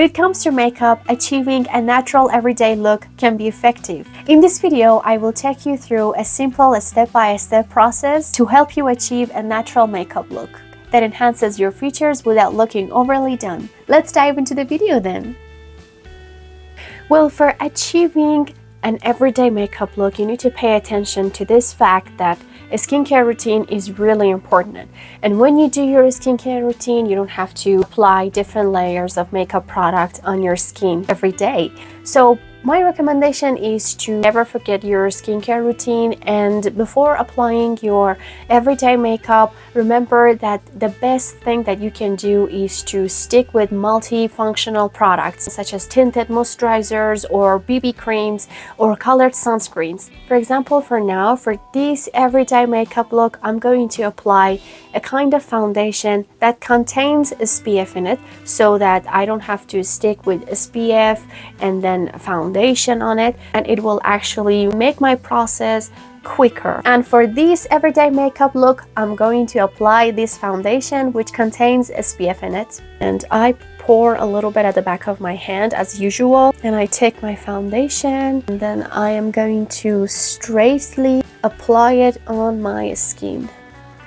it comes to makeup, achieving a natural everyday look can be effective. In this video, I will take you through a simple step-by-step process to help you achieve a natural makeup look that enhances your features without looking overly done. Let's dive into the video then. Well, for achieving an everyday makeup look, you need to pay attention to this fact that a skincare routine is really important. And when you do your skincare routine, you don't have to apply different layers of makeup product on your skin every day. So my recommendation is to never forget your skincare routine, and before applying your everyday makeup, remember that the best thing that you can do is to stick with multifunctional products such as tinted moisturizers or BB creams or colored sunscreens. For example, for now, for this everyday makeup look, I'm going to apply a kind of foundation that contains SPF in it so that I don't have to stick with SPF and then foundation on it, and it will actually make my process quicker. And for this everyday makeup look, I'm going to apply this foundation which contains SPF in it, and I pour a little bit at the back of my hand as usual, and I take my foundation and then I am going to straightly apply it on my skin.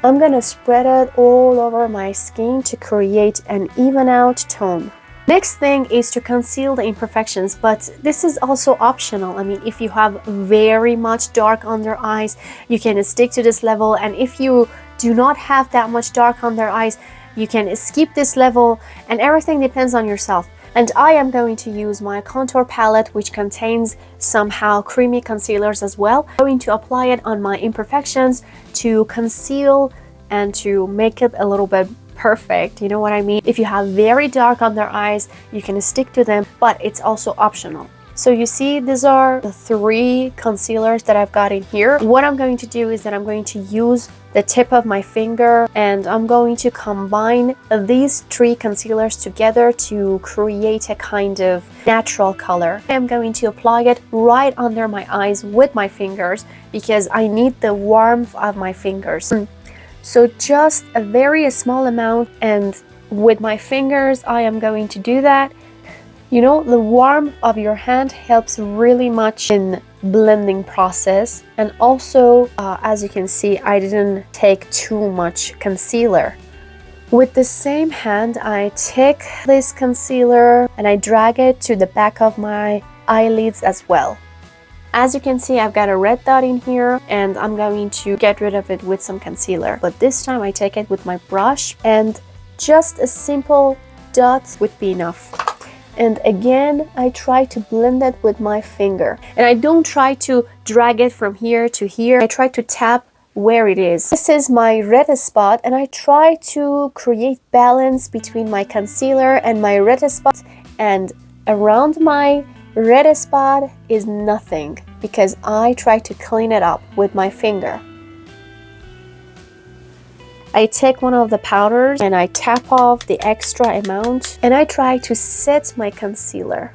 I'm gonna spread it all over my skin to create an even out tone. Next thing is to conceal the imperfections, but this is also optional. I mean, if you have very much dark under eyes, you can stick to this level, and if you do not have that much dark under eyes, you can skip this level, and everything depends on yourself. And I am going to use my contour palette, which contains somehow creamy concealers as well. I'm going to apply it on my imperfections to conceal and to make it a little bit perfect, you know what I mean? If you have very dark under eyes, you can stick to them, but it's also optional. So you see, these are the 3 concealers that I've got in here. What I'm going to do is that I'm going to use the tip of my finger and I'm going to combine these 3 concealers together to create a kind of natural color. I'm going to apply it right under my eyes with my fingers because I need the warmth of my fingers. So just a very small amount, and with my fingers I am going to do that. You know, the warmth of your hand helps really much in blending process, and also as you can see, I didn't take too much concealer. With the same hand, I take this concealer and I drag it to the back of my eyelids as well. As you can see, I've got a red dot in here and I'm going to get rid of it with some concealer, but this time I take it with my brush, and just a simple dot would be enough. And again, I try to blend it with my finger, and I don't try to drag it from here to here. I try to tap where it is. This is my red spot, and I try to create balance between my concealer and my red spot, and around my red spot is nothing because I try to clean it up with my finger. I take one of the powders and I tap off the extra amount, and I try to set my concealer.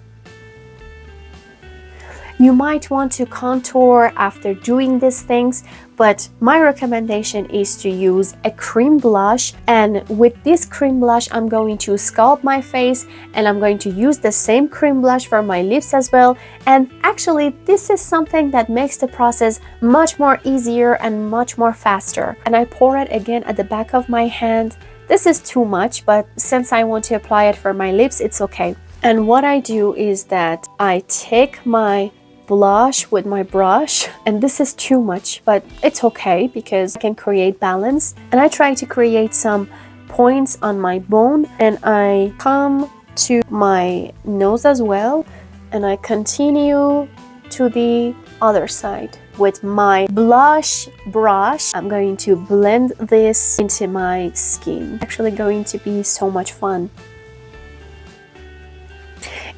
You might want to contour after doing these things, but my recommendation is to use a cream blush, and with this cream blush I'm going to sculpt my face, and I'm going to use the same cream blush for my lips as well. And actually this is something that makes the process much more easier and much more faster. And I pour it again at the back of my hand. This is too much, but since I want to apply it for my lips, it's okay. And what I do is that I take my blush with my brush, and this is too much, but it's okay because I can create balance, and I try to create some points on my bone, and I come to my nose as well, and I continue to the other side. With my blush brush, I'm going to blend this into my skin. It's actually going to be so much fun.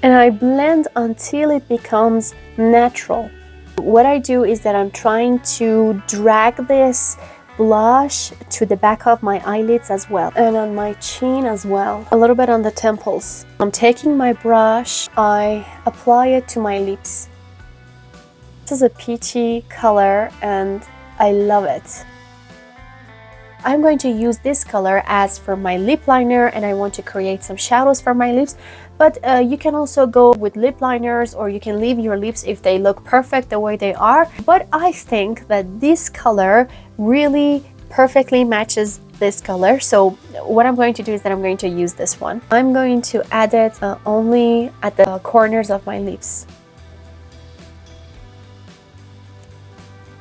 And I blend until it becomes natural. What I do is that I'm trying to drag this blush to the back of my eyelids as well, and on my chin as well, a little bit on the temples. I'm taking my brush, I apply it to my lips. This is a peachy color and I love it. I'm going to use this color as for my lip liner, and I want to create some shadows for my lips, But you can also go with lip liners, or you can leave your lips if they look perfect the way they are. But I think that this color really perfectly matches this color. So what I'm going to do is that I'm going to use this one. I'm going to add it only at the corners of my lips.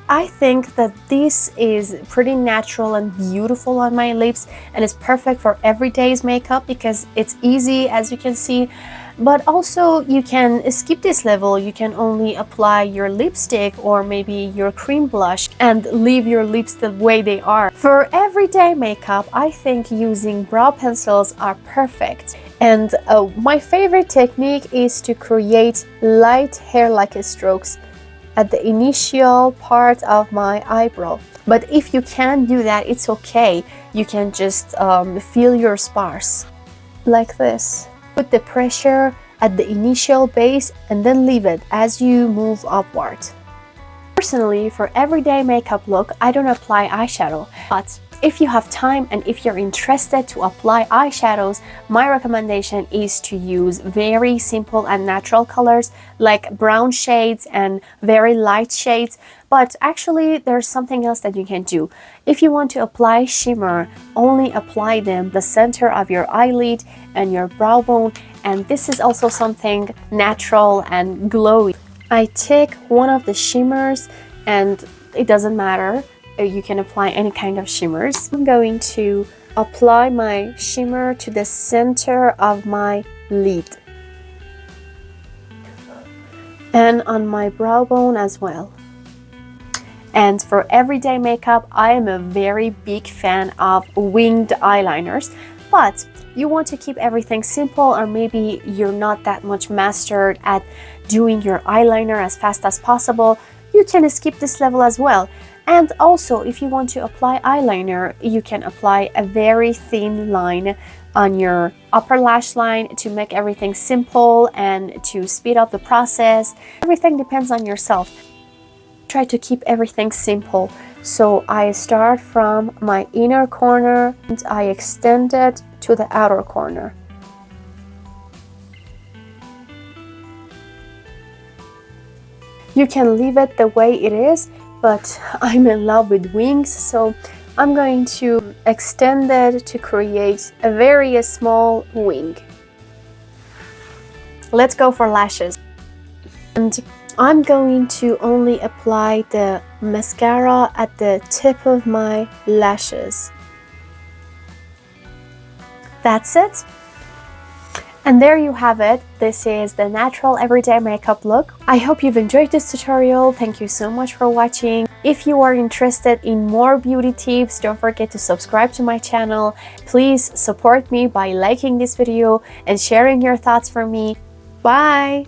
I think that this is pretty natural and beautiful on my lips, and it's perfect for everyday's makeup because it's easy, as you can see. But also you can skip this level. You can only apply your lipstick or maybe your cream blush and leave your lips the way they are. For everyday makeup, I think using brow pencils are perfect. And my favorite technique is to create light hair-like strokes at the initial part of my eyebrow. But if you can't do that, it's okay. You can just fill your sparse like this. Put the pressure at the initial base and then leave it as you move upward. Personally, for everyday makeup look, I don't apply eyeshadow, but if you have time and if you're interested to apply eyeshadows, my recommendation is to use very simple and natural colors like brown shades and very light shades. But actually, there's something else that you can do. If you want to apply shimmer, only apply them the center of your eyelid and your brow bone, and this is also something natural and glowy. I take one of the shimmers, and it doesn't matter, you can apply any kind of shimmers. I'm going to apply my shimmer to the center of my lid and on my brow bone as well. And for everyday makeup, I am a very big fan of winged eyeliners, but you want to keep everything simple, or maybe you're not that much mastered at doing your eyeliner as fast as possible, you can skip this level as well. And also, if you want to apply eyeliner, you can apply a very thin line on your upper lash line to make everything simple and to speed up the process. Everything depends on yourself. Try to keep everything simple. So I start from my inner corner and I extend it to the outer corner. You can leave it the way it is, but I'm in love with wings, so I'm going to extend it to create a very small wing. Let's go for lashes. And I'm going to only apply the mascara at the tip of my lashes. That's it. And there you have it. This is the natural everyday makeup look. I hope you've enjoyed this tutorial. Thank you so much for watching. If you are interested in more beauty tips, don't forget to subscribe to my channel. Please support me by liking this video and sharing your thoughts for me. Bye!